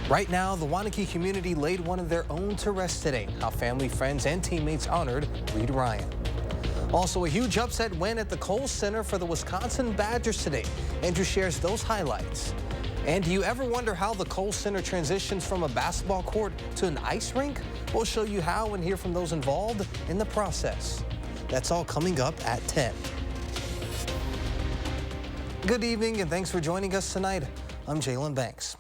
Right now, the Waunakee community laid one of their own to rest today. How family, friends, and teammates honored Reed Ryan. Also, a huge upset win at the Kohl Center for the Wisconsin Badgers today. Andrew shares those highlights. And do you ever wonder how the Kohl Center transitions from a basketball court to an ice rink? We'll show you how and hear from those involved in the process. That's all coming up at 10. Good evening and thanks for joining us tonight. I'm Jalen Banks.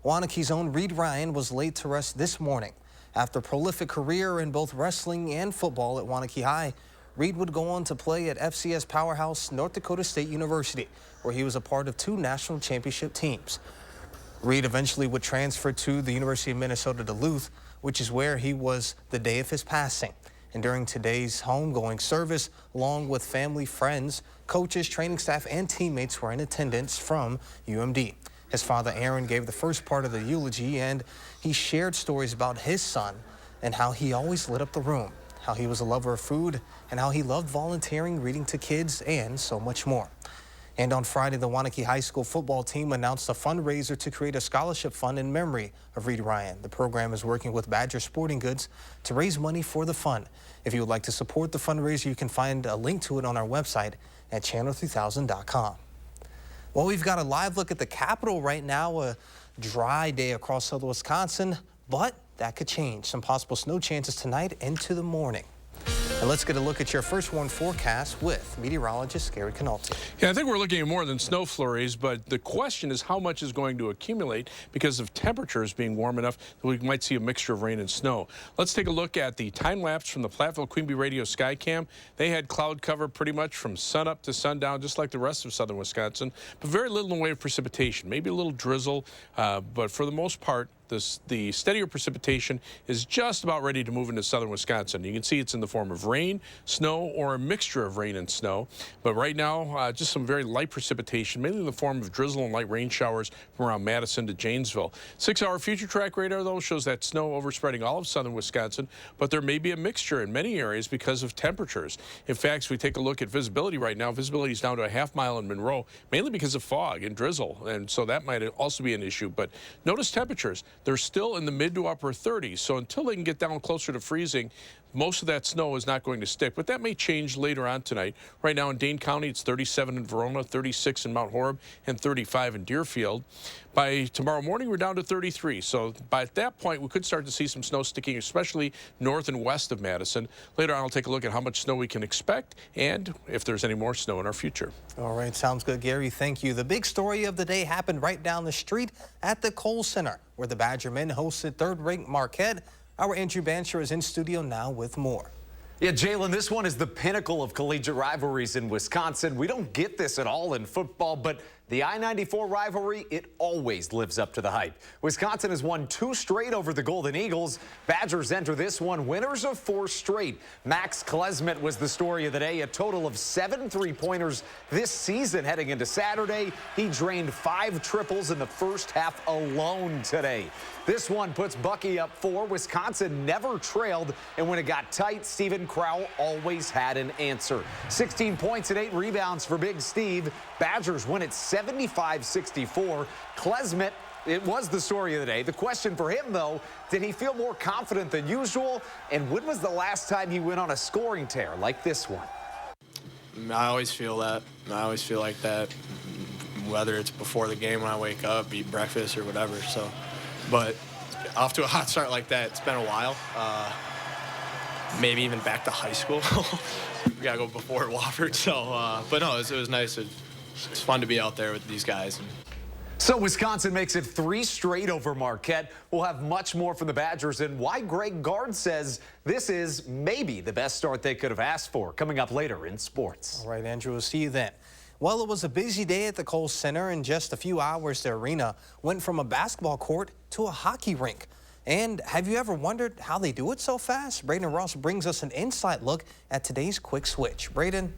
Waunakee's own Reed Ryan was laid to rest this morning. After a prolific career in both wrestling and football at Waunakee High, Reed would go on to play at FCS powerhouse North Dakota State University, where he was a part of 2 national championship teams. Reed eventually would transfer to the University of Minnesota Duluth, which is where he was the day of his passing. And during today's homegoing service, along with family, friends, coaches, training staff, and teammates were in attendance from UMD. His father, Aaron, gave the first part of the eulogy, and he shared stories about his son and how he always lit up the room, how he was a lover of food, and how he loved volunteering, reading to kids, and so much more. And on Friday, the Waunakee High School football team announced a fundraiser to create a scholarship fund in memory of Reed Ryan. The program is working with Badger Sporting Goods to raise money for the fund. If you would like to support the fundraiser, you can find a link to it on our website at channel3000.com. Well, we've got a live look at the Capitol right now, a dry day across southern Wisconsin, but that could change. Some possible snow chances tonight into the morning. And let's get a look at your first warn forecast with meteorologist Gary Canalti. Yeah, I think we're looking at more than snow flurries, but the question is how much is going to accumulate because of temperatures being warm enough that we might see a mixture of rain and snow. Let's take a look at the time lapse from the Platteville Queen Bee Radio Skycam. They had cloud cover pretty much from sunup to sundown, just like the rest of southern Wisconsin, but very little in the way of precipitation, maybe a little drizzle, but for the most part, the steadier precipitation is just about ready to move into southern Wisconsin. You can see it's in the form of rain, snow, or a mixture of rain and snow. But right now, just some very light precipitation, mainly in the form of drizzle and light rain showers from around Madison to Janesville. 6-hour future track radar, though, shows that snow overspreading all of southern Wisconsin, but there may be a mixture in many areas because of temperatures. In fact, if we take a look at visibility right now, visibility is down to a half-mile in Monroe, mainly because of fog and drizzle, and so that might also be an issue. But notice temperatures. They're still in the mid to upper 30s, so until they can get down closer to freezing, most of that snow is not going to stick, but that may change later on tonight. Right now in Dane County, it's 37 in Verona, 36 in Mount Horeb, and 35 in Deerfield. By tomorrow morning, we're down to 33, so by that point, we could start to see some snow sticking, especially north and west of Madison. Later on, I'll take a look at how much snow we can expect and if there's any more snow in our future. All right, sounds good, Gary. Thank you. The big story of the day happened right down the street at the Kohl Center, where the Badger men hosted third-ranked Marquette. Our Andrew Bancher is in studio now with more. Yeah, Jalen, this one is the pinnacle of collegiate rivalries in Wisconsin. We don't get this at all in football, but the I-94 rivalry, it always lives up to the hype. Wisconsin has won 2 straight over the Golden Eagles. Badgers enter this one winners of 4 straight. Max Klesmet was the story of the day, a total of 7 3-pointers this season heading into Saturday. He drained 5 triples in the first half alone today. This one puts Bucky up 4. Wisconsin never trailed, and when it got tight, Steven Crowell always had an answer. 16 points and 8 rebounds for Big Steve. Badgers win at 75-64. Klesmet, it was the story of the day. The question for him, though, did he feel more confident than usual? And when was the last time he went on a scoring tear like this one? I always feel that. I always feel like that, whether it's before the game when I wake up, eat breakfast or whatever. So, but off to a hot start like that, it's been a while. Maybe even back to high school. We got to go before at Wofford. So, but no, it was nice. It's fun to be out there with these guys. So Wisconsin makes it 3 straight over Marquette. We'll have much more from the Badgers and why Greg Gard says this is maybe the best start they could have asked for, coming up later in sports. All right, Andrew, we'll see you then. Well, it was a busy day at the Kohl Center. In just a few hours, the arena went from a basketball court to a hockey rink. And have you ever wondered how they do it so fast? Braden Ross brings us an inside look at today's quick switch. Braden?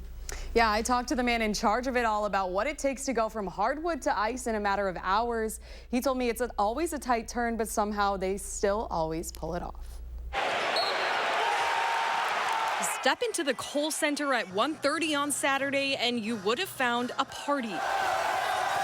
Yeah, I talked to the man in charge of it all about what it takes to go from hardwood to ice in a matter of hours. He told me it's always a tight turn, but somehow they still always pull it off. Step into the Kohl Center at 1:30 on Saturday and you would have found a party.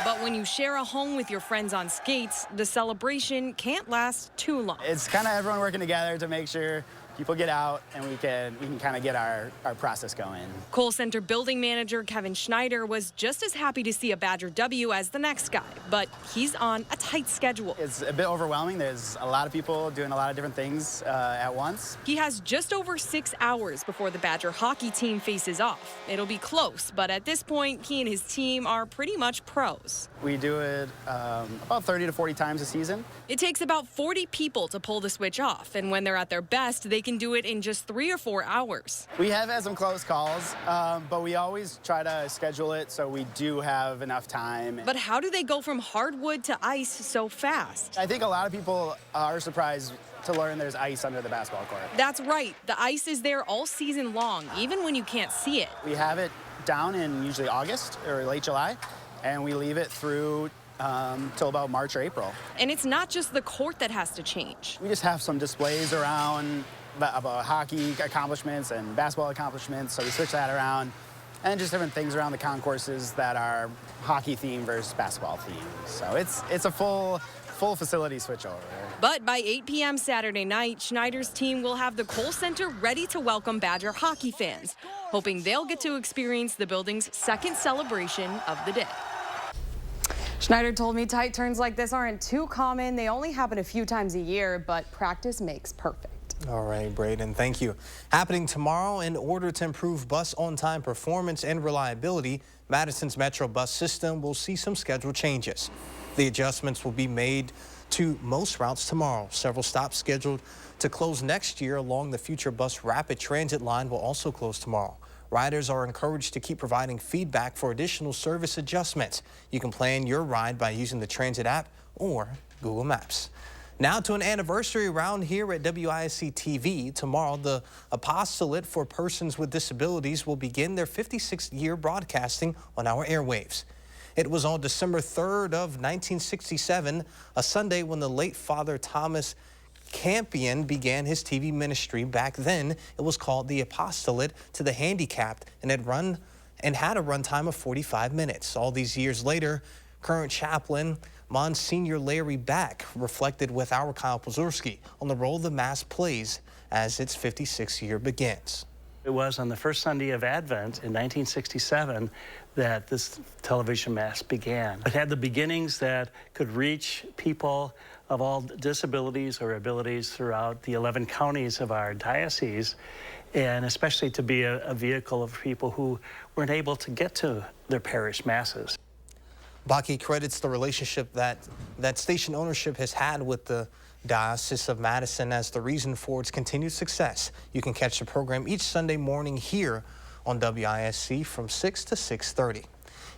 But when you share a home with your friends on skates, the celebration can't last too long. It's kind of everyone working together to make sure people get out and we can kind of get our process going. Kohl Center building manager Kevin Schneider was just as happy to see a Badger W as the next guy, but he's on a tight schedule. It's a bit overwhelming. There's a lot of people doing a lot of different things at once. He has just over 6 hours before the Badger hockey team faces off. It'll be close, but at this point, he and his team are pretty much pros. We do it about 30 to 40 times a season. It takes about 40 people to pull the switch off, and when they're at their best, they can do it in just 3 or 4 hours. We have had some close calls, but we always try to schedule it so we do have enough time. But how do they go from hardwood to ice so fast? I think a lot of people are surprised to learn there's ice under the basketball court. That's right. The ice is there all season long, even when you can't see it. We have it down in usually August or late July, and we leave it through till about March or April. And it's not just the court that has to change. We just have some displays around about hockey accomplishments and basketball accomplishments, so we switch that around, and just different things around the concourses that are hockey themed versus basketball themed. So it's a full facility switchover. But by 8 p.m. Saturday night, Schneider's team will have the Kohl Center ready to welcome Badger hockey fans, hoping they'll get to experience the building's second celebration of the day. Schneider told me tight turns like this aren't too common. They only happen a few times a year, but practice makes perfect. All right, Braden, thank you. Happening tomorrow, in order to improve bus on-time performance and reliability, Madison's Metro bus system will see some schedule changes. The adjustments will be made to most routes tomorrow. Several stops scheduled to close next year along the future bus rapid transit line will also close tomorrow. Riders are encouraged to keep providing feedback for additional service adjustments. You can plan your ride by using the transit app or Google Maps. Now to an anniversary around here at WISC-TV. Tomorrow, the Apostolate for Persons with Disabilities will begin their 56th year broadcasting on our airwaves. It was on December 3rd of 1967, a Sunday when the late Father Thomas Campion began his TV ministry. Back then, it was called the Apostolate to the Handicapped and had a runtime of 45 minutes. All these years later, current chaplain Monsignor Larry Back reflected with our Kyle Pozorski on the role the Mass plays as its 56th year begins. It was on the first Sunday of Advent in 1967 that this television Mass began. It had the beginnings that could reach people of all disabilities or abilities throughout the 11 counties of our diocese, and especially to be a vehicle of people who weren't able to get to their parish masses. Baki credits the relationship that station ownership has had with the Diocese of Madison as the reason for its continued success. You can catch the program each Sunday morning here on WISC from 6 to 6:30.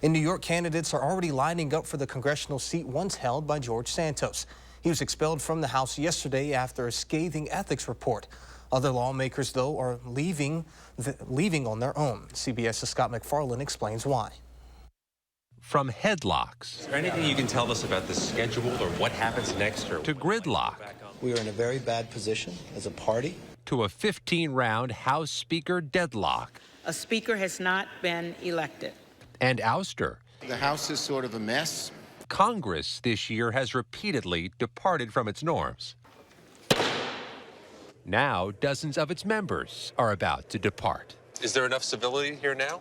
In New York, candidates are already lining up for the congressional seat once held by George Santos. He was expelled from the House yesterday after a scathing ethics report. Other lawmakers, though, are leaving on their own. CBS's Scott McFarland explains why. From headlocks. Is there anything you can tell us about the schedule or what happens next? To gridlock. We are in a very bad position as a party. To a 15-round House Speaker deadlock. A speaker has not been elected. And ouster. The House is sort of a mess. Congress this year has repeatedly departed from its norms. Now, dozens of its members are about to depart. Is there enough civility here now?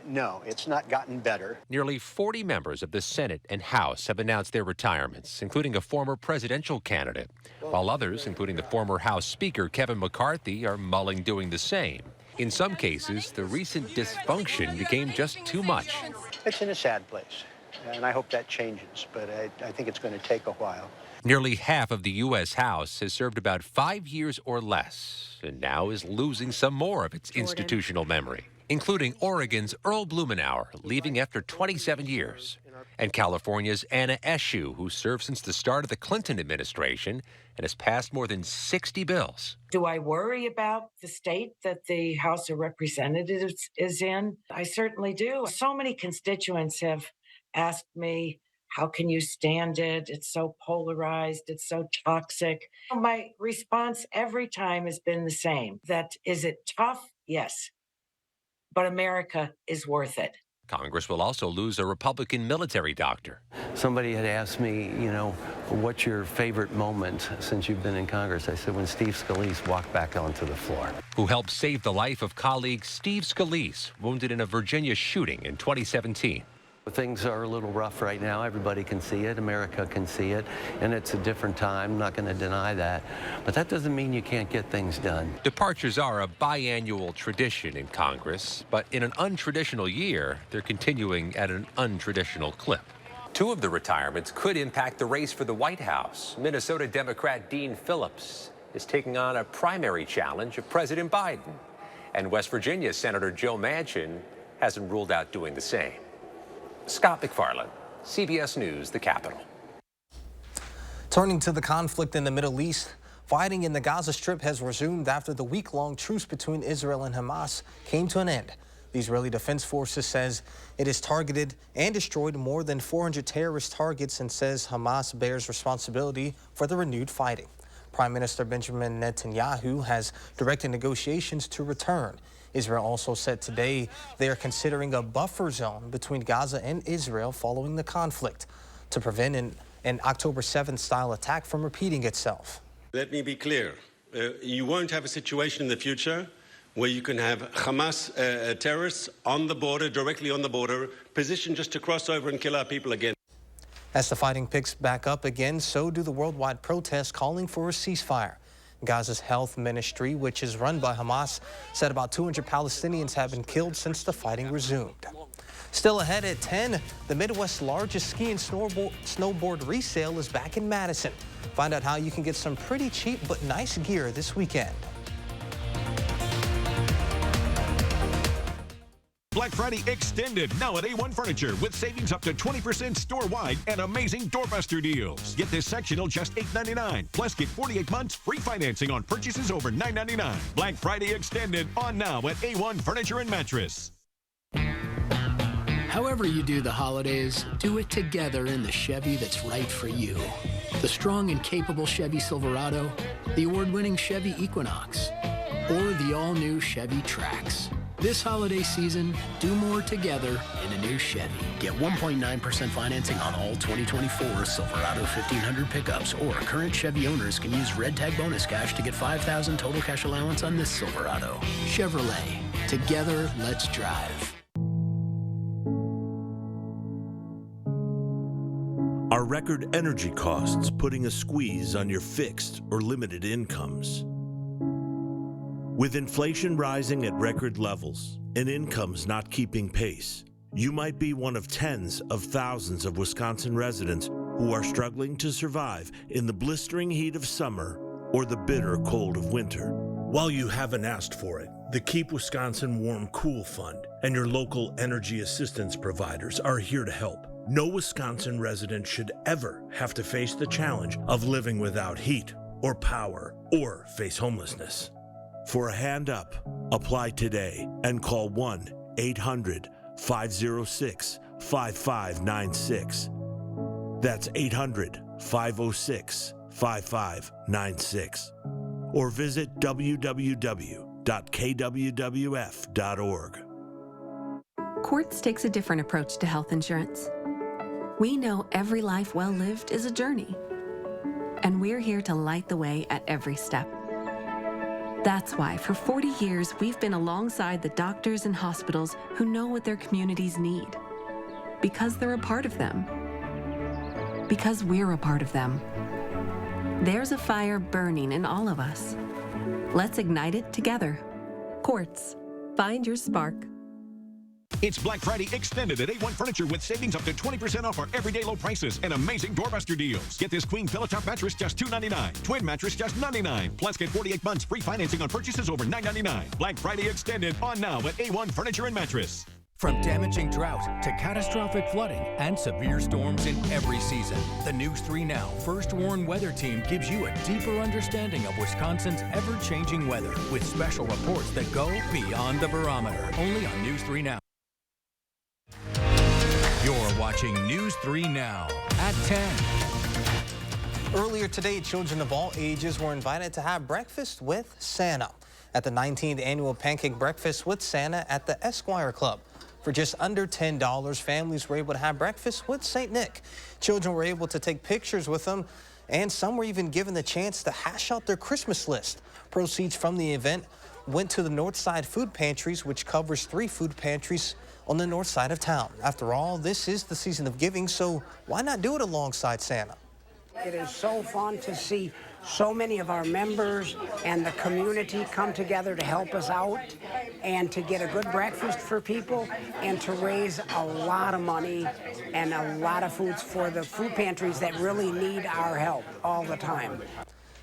No, it's not gotten better. Nearly 40 members of the Senate and House have announced their retirements, including a former presidential candidate, while others, including the former House Speaker Kevin McCarthy, are mulling doing the same. In some cases, the recent dysfunction became just too much. It's in a sad place, and I hope that changes, but I think it's going to take a while. Nearly half of the U.S. House has served about 5 years or less, and now is losing some more of its institutional memory, including Oregon's Earl Blumenauer, leaving after 27 years, and California's Anna Eshoo, who served since the start of the Clinton administration and has passed more than 60 bills. Do I worry about the state that the House of Representatives is in? I certainly do. So many constituents have asked me, how can you stand it? It's so polarized. It's so toxic. My response every time has been the same. That is it tough? Yes. But America is worth it. Congress will also lose a Republican military doctor. Somebody had asked me, you know, what's your favorite moment since you've been in Congress? I said, when Steve Scalise walked back onto the floor. Who helped save the life of colleague Steve Scalise, wounded in a Virginia shooting in 2017. Things are a little rough right now. Everybody can see it. America can see it. And it's a different time. I'm not going to deny that. But that doesn't mean you can't get things done. Departures are a biannual tradition in Congress, but in an untraditional year, they're continuing at an untraditional clip. Two of the retirements could impact the race for the White House. Minnesota Democrat Dean Phillips is taking on a primary challenge of President Biden. And West Virginia Senator Joe Manchin hasn't ruled out doing the same. Scott McFarland, CBS News, the Capitol. Turning to the conflict in the Middle East, fighting in the Gaza Strip has resumed after the week-long truce between Israel and Hamas came to an end. The Israeli Defense Forces says it has targeted and destroyed more than 400 terrorist targets and says Hamas bears responsibility for the renewed fighting. Prime Minister Benjamin Netanyahu has directed negotiations to return. Israel also said today they are considering a buffer zone between Gaza and Israel following the conflict to prevent an October 7th style attack from repeating itself. Let me be clear. You won't have a situation in the future where you can have Hamas terrorists on the border, directly on the border, positioned just to cross over and kill our people again. As the fighting picks back up again, so do the worldwide protests calling for a ceasefire. Gaza's health ministry, which is run by Hamas, said about 200 Palestinians have been killed since the fighting resumed. Still ahead at 10, the Midwest's largest ski and snowboard resale is back in Madison. Find out how you can get some pretty cheap but nice gear this weekend. Black Friday extended now at A1 Furniture with savings up to 20% store-wide and amazing doorbuster deals. Get this sectional just $8.99. Plus get 48 months free financing on purchases over $9.99. Black Friday extended on now at A1 Furniture and Mattress. However you do the holidays, do it together in the Chevy that's right for you. The strong and capable Chevy Silverado, the award-winning Chevy Equinox, or the all-new Chevy Trax. This holiday season, do more together in a new Chevy. Get 1.9% financing on all 2024 Silverado 1500 pickups, or current Chevy owners can use Red Tag bonus cash to get $5,000 total cash allowance on this Silverado. Chevrolet. Together, let's drive. Are record energy costs putting a squeeze on your fixed or limited incomes? With inflation rising at record levels and incomes not keeping pace, you might be one of tens of thousands of Wisconsin residents who are struggling to survive in the blistering heat of summer or the bitter cold of winter. While you haven't asked for it, the Keep Wisconsin Warm Cool Fund and your local energy assistance providers are here to help. No Wisconsin resident should ever have to face the challenge of living without heat or power or face homelessness. For a hand up, apply today and call 1-800-506-5596. That's 800-506-5596. Or visit www.kwwf.org. Quartz takes a different approach to health insurance. We know every life well lived is a journey, and we're here to light the way at every step. That's why for 40 years, we've been alongside the doctors and hospitals who know what their communities need. Because they're a part of them. Because we're a part of them. There's a fire burning in all of us. Let's ignite it together. Quartz. Find your spark. It's Black Friday extended at A1 Furniture with savings up to 20% off our everyday low prices and amazing doorbuster deals. Get this queen pillow top mattress just $2.99. Twin mattress just $99. Plus get 48 months free financing on purchases over $9.99. Black Friday extended on now at A1 Furniture and Mattress. From damaging drought to catastrophic flooding and severe storms in every season, the News 3 Now First Warn Weather Team gives you a deeper understanding of Wisconsin's ever-changing weather with special reports that go beyond the barometer. Only on News 3 Now. You're watching News 3 Now at 10. Earlier today, children of all ages were invited to have breakfast with Santa at the 19th annual Pancake Breakfast with Santa at the Esquire Club. For just under $10, families were able to have breakfast with St. Nick. Children were able to take pictures with him, and some were even given the chance to hash out their Christmas list. Proceeds from the event went to the North Side Food Pantries, which covers 3 food pantries on the north side of town. After all, this is the season of giving, so why not do it alongside Santa? It is so fun to see so many of our members and the community come together to help us out and to get a good breakfast for people and to raise a lot of money and a lot of foods for the food pantries that really need our help all the time.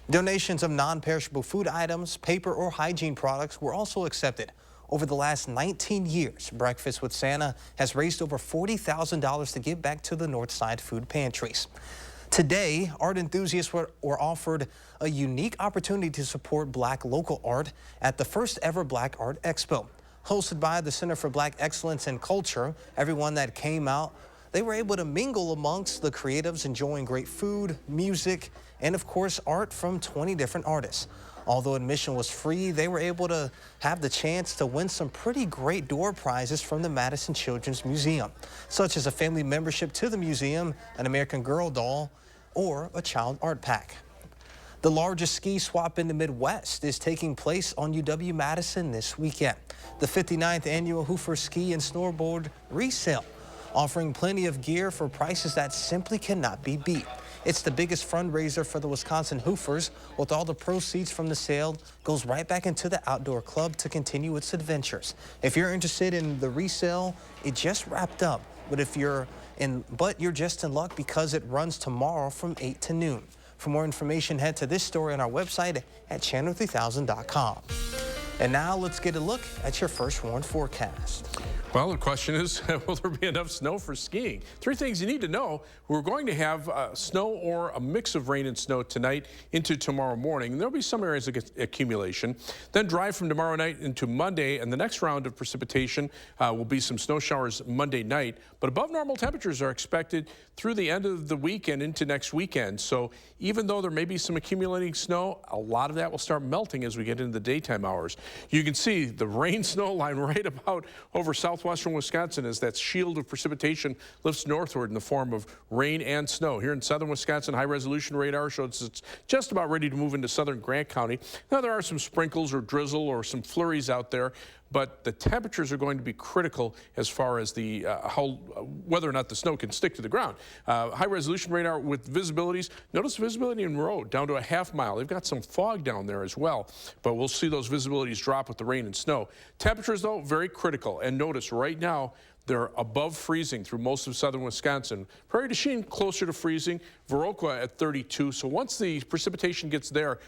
Donations of non-perishable food items, paper, or hygiene products were also accepted. Over the last 19 years, Breakfast with Santa has raised over $40,000 to give back to the Northside Food Pantries. Today, art enthusiasts were offered a unique opportunity to support Black local art at the first ever Black Art Expo. Hosted by the Center for Black Excellence in Culture, everyone that came out, they were able to mingle amongst the creatives, enjoying great food, music, and of course, art from 20 different artists. Although admission was free, they were able to have the chance to win some pretty great door prizes from the Madison Children's Museum, such as a family membership to the museum, an American Girl doll, or a child art pack. The largest ski swap in the Midwest is taking place on UW-Madison this weekend. The 59th annual Hoofer Ski and Snowboard Resale, offering plenty of gear for prices that simply cannot be beat. It's the biggest fundraiser for the Wisconsin Hoofers, with all the proceeds from the sale goes right back into the outdoor club to continue its adventures. If you're interested in the resale, it just wrapped up. But you're just in luck because it runs tomorrow from 8 to noon. For more information, head to this story on our website at channel3000.com. And now let's get a look at your first warned forecast. Well, the question is, will there be enough snow for skiing? 3 things you need to know. We're going to have snow or a mix of rain and snow tonight into tomorrow morning. There'll be some areas of accumulation. Then dry from tomorrow night into Monday, and the next round of precipitation will be some snow showers Monday night. But above normal temperatures are expected through the end of the week and into next weekend. So even though there may be some accumulating snow, a lot of that will start melting as we get into the daytime hours. You can see the rain-snow line right about over southwestern Wisconsin as that shield of precipitation lifts northward in the form of rain and snow. Here in southern Wisconsin, high-resolution radar shows it's just about ready to move into southern Grant County. Now, there are some sprinkles or drizzle or some flurries out there, but the temperatures are going to be critical as far as the whether or not the snow can stick to the ground. High-resolution radar with visibilities. Notice visibility in road down to a half mile. They've got some fog down there as well, but we'll see those visibilities drop with the rain and snow. Temperatures, though, very critical. And notice right now, they're above freezing through most of southern Wisconsin. Prairie du Chien closer to freezing, Viroqua at 32. So once the precipitation gets there,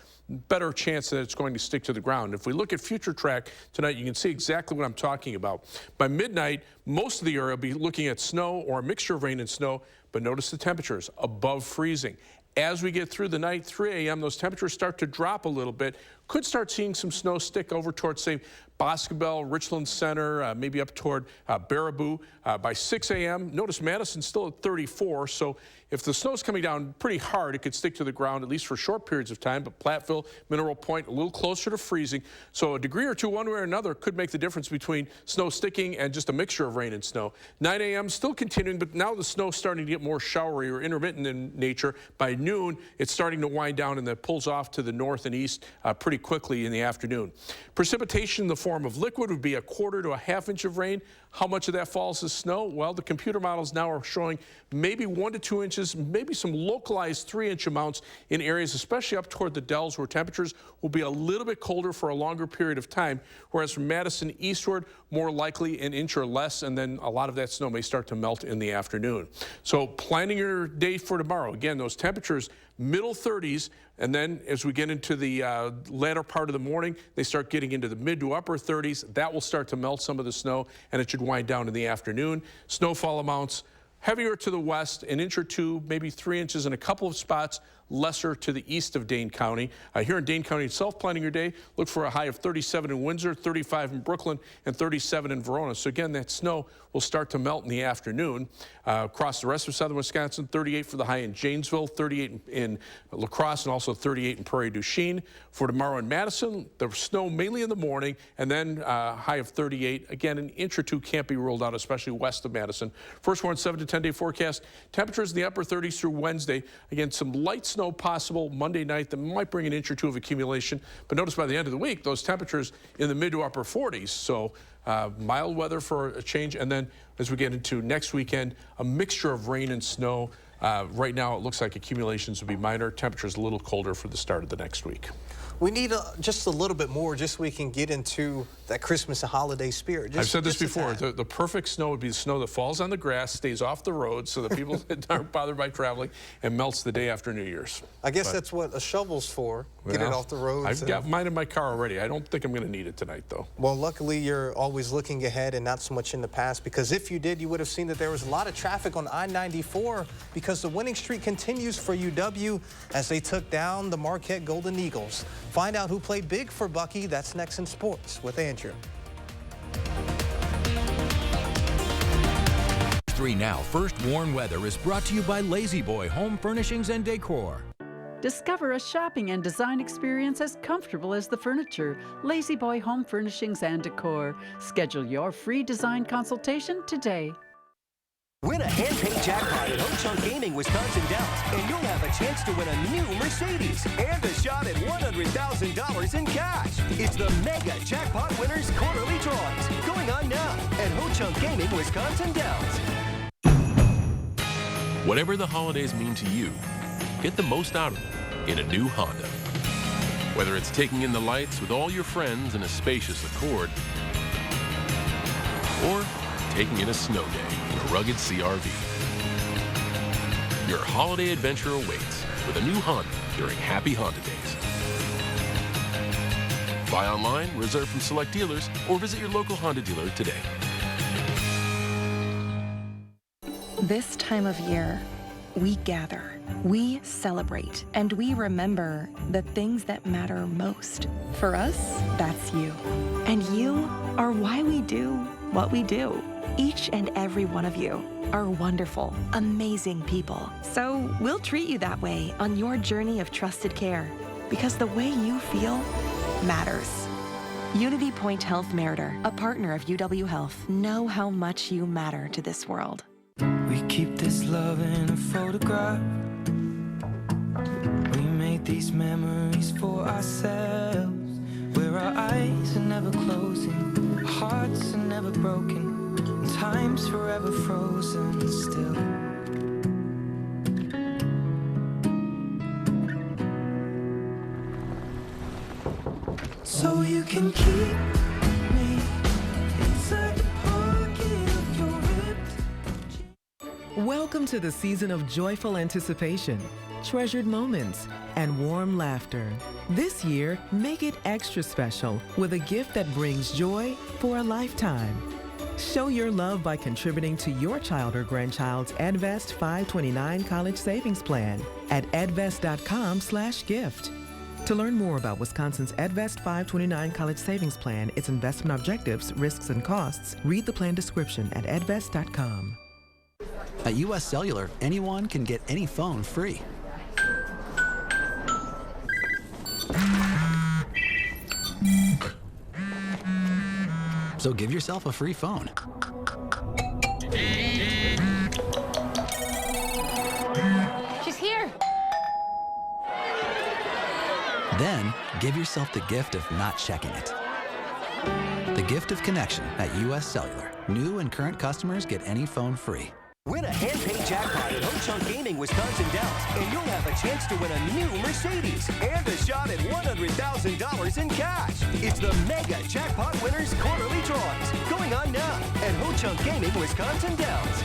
better chance that it's going to stick to the ground. If we look at future track tonight, you can see exactly what I'm talking about. By midnight, most of the area will be looking at snow or a mixture of rain and snow, but notice the temperatures above freezing. As we get through the night, 3 a.m., those temperatures start to drop a little bit. Could start seeing some snow stick over towards, say, Boscobel, Richland Center, maybe up toward Baraboo. By 6 a.m., notice Madison's still at 34, so if the snow's coming down pretty hard, it could stick to the ground, at least for short periods of time, but Platteville, Mineral Point, a little closer to freezing. So a degree or two, one way or another, could make the difference between snow sticking and just a mixture of rain and snow. 9 a.m. still continuing, but now the snow's starting to get more showery or intermittent in nature. By noon, it's starting to wind down and then pulls off to the north and east pretty quickly in the afternoon. Precipitation in the form of liquid would be a 1/4 to a 1/2 inch of rain. How much of that falls as snow? Well, the computer models now are showing maybe 1 to 2 inches, maybe some localized 3-inch amounts in areas, especially up toward the Dells, where temperatures will be a little bit colder for a longer period of time, whereas from Madison eastward, more likely 1 inch or less, and then a lot of that snow may start to melt in the afternoon. So planning your day for tomorrow, again, those temperatures, middle 30s, and then as we get into the latter part of the morning, they start getting into the mid to upper 30s. That will start to melt some of the snow, and it should wind down in the afternoon. Snowfall amounts Heavier to the west, an inch or two, maybe 3 inches in a couple of spots, lesser to the east of Dane County. Here in Dane County itself, planning your day, look for a high of 37 in Windsor, 35 in Brooklyn, and 37 in Verona. So again, that snow will start to melt in the afternoon. Across the rest of southern Wisconsin, 38 for the high in Janesville, 38 in La Crosse, and also 38 in Prairie du Chien. For tomorrow in Madison, the snow mainly in the morning, and then high of 38. Again, an inch or two can't be ruled out, especially west of Madison. First warn 7 to 10 day forecast. Temperatures in the upper 30s through Wednesday. Again, some light snow possible Monday night that might bring an inch or two of accumulation. But notice by the end of the week, those temperatures in the mid to upper 40s. So mild weather for a change. And then as we get into next weekend, a mixture of rain and snow. Right now, it looks like accumulations will be minor. Temperatures a little colder for the start of the next week. We need just a little bit more just so we can get into that Christmas and holiday spirit. I've said this before. The perfect snow would be the snow that falls on the grass, stays off the road so that people aren't bothered by traveling, and melts the day after New Year's. I guess that's what a shovel's for, get it off the road. I've got mine in my car already. I don't think I'm going to need it tonight, though. Well, luckily, you're always looking ahead and not so much in the past, because if you did, you would have seen that there was a lot of traffic on I-94 because the winning streak continues for UW as they took down the Marquette Golden Eagles. Find out who played big for Bucky. That's next in sports with Andrew. 3 Now First Warn Weather is brought to you by Lazy Boy Home Furnishings and Decor. Discover a shopping and design experience as comfortable as the furniture. Lazy Boy Home Furnishings and Decor. Schedule your free design consultation today. Win a hand-paid jackpot at Ho-Chunk Gaming Wisconsin Dells, and you'll have a chance to win a new Mercedes and a shot at $100,000 in cash. It's the Mega Jackpot Winners Quarterly Drawings, going on now at Ho-Chunk Gaming Wisconsin Dells. Whatever the holidays mean to you, get the most out of them in a new Honda. Whether it's taking in the lights with all your friends in a spacious Accord, or taking in a snow day in a rugged CRV. Your holiday adventure awaits with a new Honda during Happy Honda Days. Buy online, reserve from select dealers, or visit your local Honda dealer today. This time of year, we gather, we celebrate, and we remember the things that matter most. For us, that's you. And you are why we do what we do. Each and every one of you are wonderful, amazing people. So we'll treat you that way on your journey of trusted care, because the way you feel matters. Unity Point Health Meritor, a partner of UW Health. Know how much you matter to this world. We keep this love in a photograph. We made these memories for ourselves, where our eyes are never closing, hearts are never broken, and time's forever frozen still. So you can keep me inside the pocket of your ripped. Welcome to the season of joyful anticipation, treasured moments, and warm laughter. This year, make it extra special with a gift that brings joy for a lifetime. Show your love by contributing to your child or grandchild's EdVest 529 College Savings Plan at edvest.com/gift. To learn more about Wisconsin's EdVest 529 College Savings Plan, its investment objectives, risks, and costs, read the plan description at edvest.com. At U.S. Cellular, anyone can get any phone free. So give yourself a free phone. She's here. Then, give yourself the gift of not checking it. The gift of connection at U.S. Cellular. New and current customers get any phone free. Win a hand-paid jackpot at Ho-Chunk Gaming Wisconsin Dells, and you'll have a chance to win a new Mercedes and a shot at $100,000 in cash. It's the Mega Jackpot Winners Quarterly Drawings, going on now at Ho-Chunk Gaming Wisconsin Dells.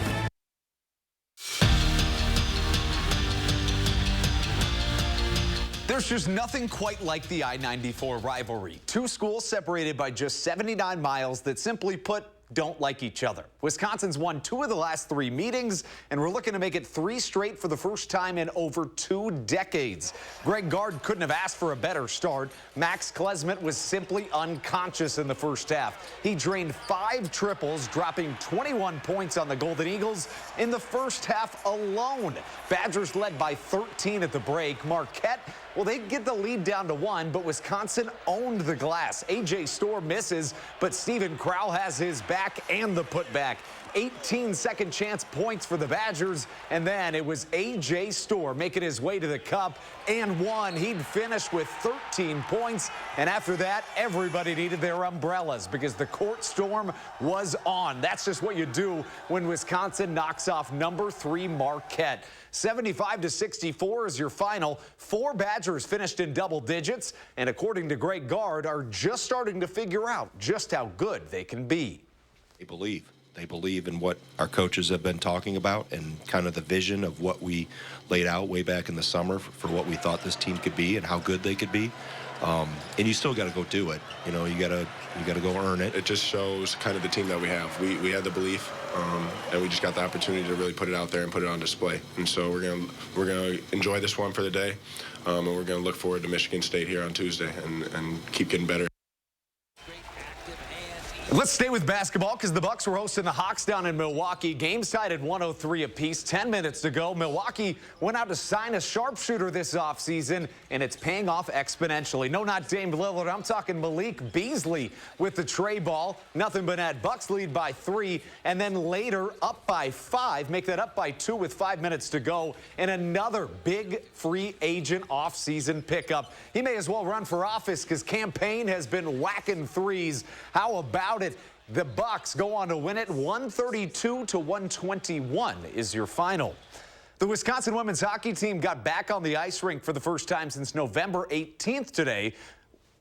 There's just nothing quite like the I-94 rivalry. Two schools separated by just 79 miles that, simply put, don't like each other. Wisconsin's won 2 of the last 3 meetings, and we're looking to make it 3 straight for the first time in over 2 decades. Greg Gard couldn't have asked for a better start. Max Klesmet was simply unconscious in the first half. He drained 5 triples, dropping 21 points on the Golden Eagles in the first half alone. Badgers led by 13 at the break. Marquette, well, they get the lead down to 1, but Wisconsin owned the glass. A.J. Storr misses, but Steven Crowell has his back and the putback. 18 second chance points for the Badgers, and then it was A.J. Storr making his way to the cup and won. He'd finished with 13 points, and after that, everybody needed their umbrellas because the court storm was on. That's just what you do when Wisconsin knocks off number 3 Marquette. 75-64 is your final. 4 Badgers finished in double digits, and according to Greg Gard, are just starting to figure out just how good they can be. They believe. They believe in what our coaches have been talking about and kind of the vision of what we laid out way back in the summer for what we thought this team could be and how good they could be. And you still got to go do it. You know, you got to go earn it. It just shows kind of the team that we have. We had the belief, and we just got the opportunity to really put it out there and put it on display. And so we're gonna enjoy this one for the day, and we're gonna look forward to Michigan State here on Tuesday and keep getting better. Let's stay with basketball because the Bucks were hosting the Hawks down in Milwaukee. Games tied at 103 apiece. 10 minutes to go. Milwaukee went out to sign a sharpshooter this offseason, and it's paying off exponentially. No, not Dame Lillard. I'm talking Malik Beasley with the tray ball. Nothing but net. Bucks lead by 3, and then later up by 5. Make that up by 2 with 5 minutes to go. And another big free agent offseason pickup. He may as well run for office because Campaign has been whacking threes. How about it? The Bucks go on to win it. 132-121 is your final. The Wisconsin women's hockey team got back on the ice rink for the first time since November 18th today.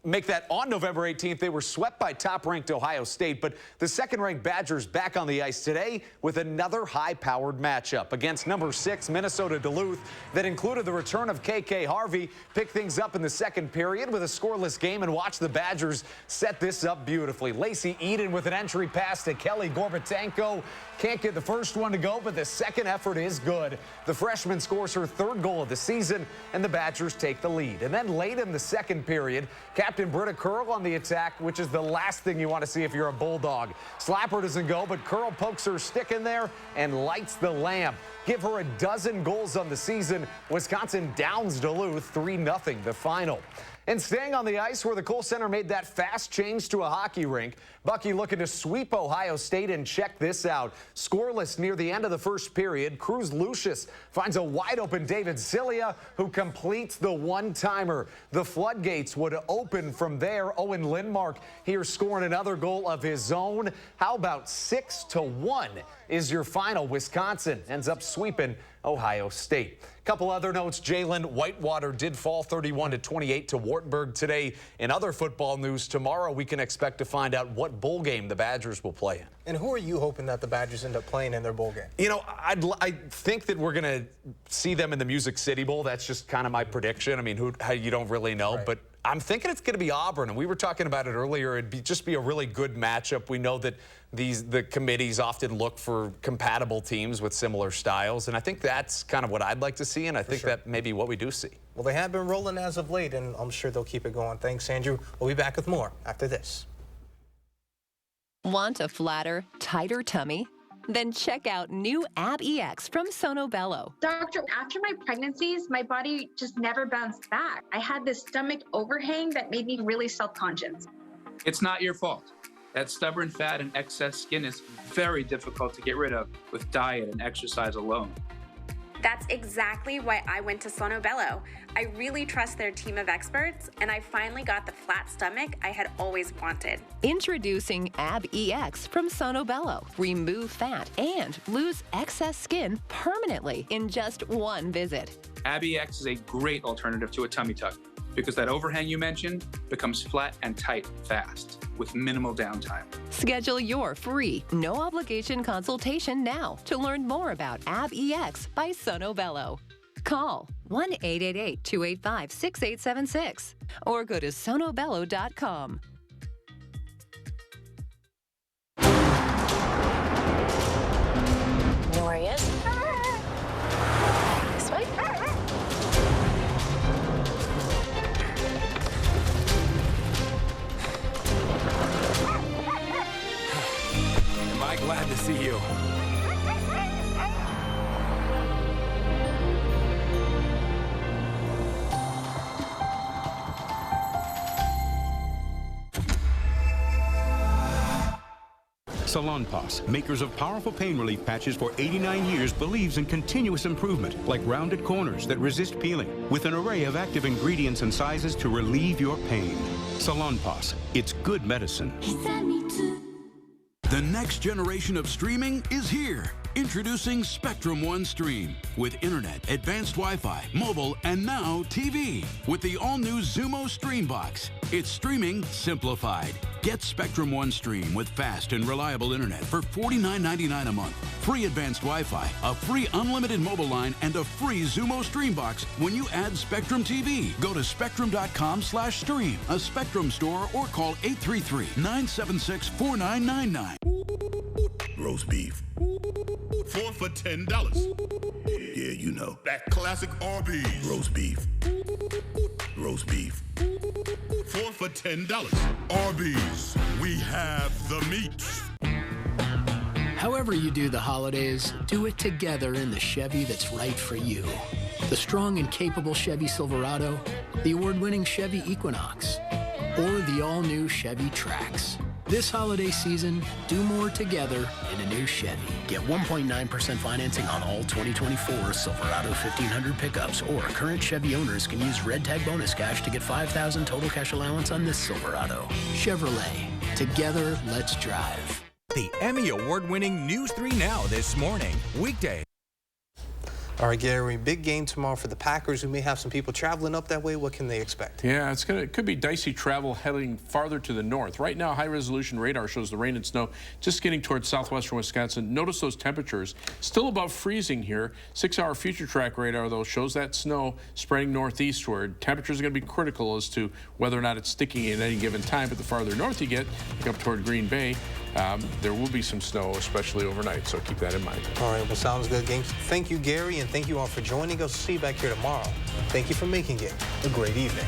Make that on November 18th. They were swept by top-ranked Ohio State, but the second-ranked Badgers back on the ice today with another high-powered matchup against number 6 Minnesota Duluth that included the return of KK Harvey. Pick things up in the second period with a scoreless game and watch the Badgers set this up beautifully. Lacey Eden with an entry pass to Kelly Gorbatenko. Can't get the first one to go, but the second effort is good. The freshman scores her 3rd goal of the season, and the Badgers take the lead. And then late in the second period, Captain Britta Curl on the attack, which is the last thing you want to see if you're a Bulldog. Slapper doesn't go, but Curl pokes her stick in there and lights the lamp. Give her a dozen goals on the season. Wisconsin downs Duluth 3-0 the final. And staying on the ice where the Kohl Center made that fast change to a hockey rink, Bucky looking to sweep Ohio State, and check this out. Scoreless near the end of the first period, Cruz Lucius finds a wide-open David Cilia who completes the one-timer. The floodgates would open from there. Owen Lindmark here scoring another goal of his own. How about 6-1 is your final? Wisconsin ends up sweeping Ohio State. Couple other notes. Jalen Whitewater did fall 31-28 to Wartburg today. In other football news, tomorrow we can expect to find out what bowl game the Badgers will play in. And who are you hoping that the Badgers end up playing in their bowl game? You know, I think that we're going to see them in the Music City Bowl. That's just kind of my prediction. I mean, you don't really know, right. But I'm thinking it's going to be Auburn, and we were talking about it earlier. It'd just be a really good matchup. We know that the committees often look for compatible teams with similar styles, and I think that's kind of what I'd like to see, and I think that may be what we do see. Well, they have been rolling as of late, and I'm sure they'll keep it going. Thanks, Andrew. We'll be back with more after this. Want a flatter, tighter tummy? Then check out new Ab EX from Sono Bello. Doctor, after my pregnancies, my body just never bounced back. I had this stomach overhang that made me really self-conscious. It's not your fault. That stubborn fat and excess skin is very difficult to get rid of with diet and exercise alone. That's exactly why I went to Sono Bello. I really trust their team of experts, and I finally got the flat stomach I had always wanted. Introducing Ab EX from Sono Bello. Remove fat and lose excess skin permanently in just one visit. Ab EX is a great alternative to a tummy tuck because that overhang you mentioned becomes flat and tight fast with minimal downtime. Schedule your free, no-obligation consultation now to learn more about Ab EX by Sono Bello. Call 1-888-285-6876 or go to sonobello.com. to you. Salonpas, makers of powerful pain relief patches for 89 years, believes in continuous improvement, like rounded corners that resist peeling, with an array of active ingredients and sizes to relieve your pain. Salonpas, it's good medicine. The next generation of streaming is here. Introducing Spectrum One Stream with internet, advanced Wi-Fi, mobile, and now TV with the all-new Xumo Stream Box. It's streaming simplified. Get Spectrum One Stream with fast and reliable internet for $49.99 a month. Free advanced Wi-Fi, a free unlimited mobile line, and a free Xumo Stream Box when you add Spectrum TV. Go to spectrum.com/stream, a Spectrum store, or call 833-976-4999. Roast beef. 4 for $10. Yeah, you know. That classic Arby's. Roast beef. Roast beef. 4 for $10. Arby's. We have the meats. However you do the holidays, do it together in the Chevy that's right for you. The strong and capable Chevy Silverado, the award-winning Chevy Equinox, or the all-new Chevy Trax. This holiday season, do more together in a new Chevy. Get 1.9% financing on all 2024 Silverado 1500 pickups, or current Chevy owners can use Red Tag bonus cash to get $5,000 total cash allowance on this Silverado. Chevrolet. Together, let's drive. The Emmy Award-winning News 3 Now this morning, weekday. All right, Gary, big game tomorrow for the Packers. We may have some people traveling up that way. What can they expect? Yeah, it could be dicey travel heading farther to the north. Right now, high-resolution radar shows the rain and snow just getting towards southwestern Wisconsin. Notice those temperatures still above freezing here. 6-hour future track radar, though, shows that snow spreading northeastward. Temperatures are going to be critical as to whether or not it's sticking at any given time. But the farther north you get, like up toward Green Bay, there will be some snow, especially overnight, so keep that in mind. All right, well, sounds good. Thank you, Gary, and thank you all for joining us. See you back here tomorrow. Thank you for making it a great evening.